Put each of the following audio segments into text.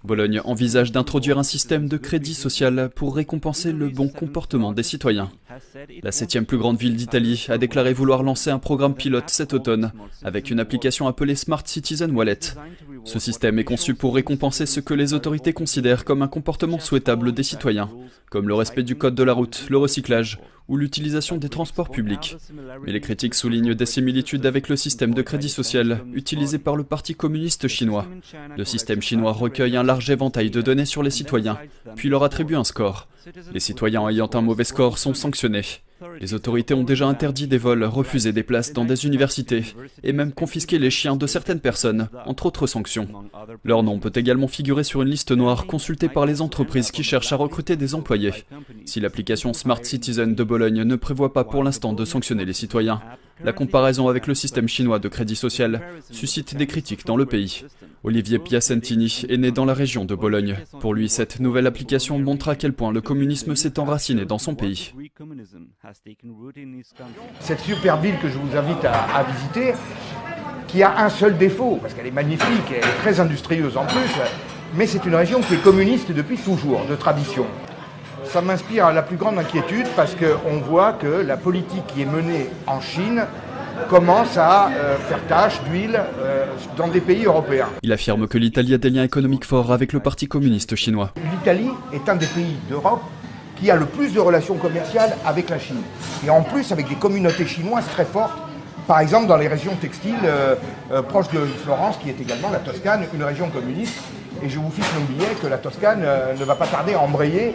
Bologne envisage d'introduire un système de crédit social pour récompenser le bon comportement des citoyens. La 7e plus grande ville d'Italie a déclaré vouloir lancer un programme pilote cet automne avec une application appelée Smart Citizen Wallet. Ce système est conçu pour récompenser ce que les autorités considèrent comme un comportement souhaitable des citoyens, comme le respect du code de la route, le recyclage ou l'utilisation des transports publics. Mais les critiques soulignent des similitudes avec le système de crédit social utilisé par le Parti communiste chinois. Le système chinois recueille un large éventail de données sur les citoyens, puis leur attribue un score. Les citoyens ayant un mauvais score sont sanctionnés. Les autorités ont déjà interdit des vols, refusé des places dans des universités et même confisqué les chiens de certaines personnes, entre autres sanctions. Leur nom peut également figurer sur une liste noire consultée par les entreprises qui cherchent à recruter des employés. Si l'application Smart Citizen de Bologne ne prévoit pas pour l'instant de sanctionner les citoyens, la comparaison avec le système chinois de crédit social suscite des critiques dans le pays. Olivier Piacentini est né dans la région de Bologne. Pour lui, cette nouvelle application montre à quel point le communisme s'est enraciné dans son pays. Cette super ville que je vous invite à visiter, qui a un seul défaut, parce qu'elle est magnifique, elle est très industrieuse en plus, mais c'est une région qui est communiste depuis toujours, de tradition. Ça m'inspire la plus grande inquiétude parce qu'on voit que la politique qui est menée en Chine commence à faire tache d'huile dans des pays européens. Il affirme que l'Italie a des liens économiques forts avec le Parti communiste chinois. L'Italie est un des pays d'Europe qui a le plus de relations commerciales avec la Chine. Et en plus avec des communautés chinoises très fortes, par exemple dans les régions textiles proches de Florence, qui est également la Toscane, une région communiste. Et je vous fiche mon billet que la Toscane ne va pas tarder à embrayer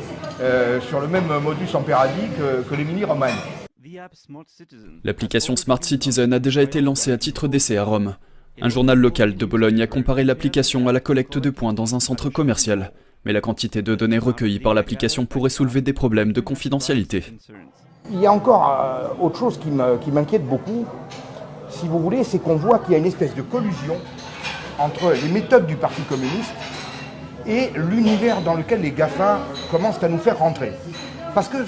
sur le même modus operandi que l'Émilie Romagne. L'application Smart Citizen a déjà été lancée à titre d'essai à Rome. Un journal local de Bologne a comparé l'application à la collecte de points dans un centre commercial. Mais la quantité de données recueillies par l'application pourrait soulever des problèmes de confidentialité. Il y a encore autre chose qui m'inquiète beaucoup, si vous voulez, c'est qu'on voit qu'il y a une espèce de collusion entre les méthodes du Parti communiste et l'univers dans lequel les GAFA commencent à nous faire rentrer. Parce que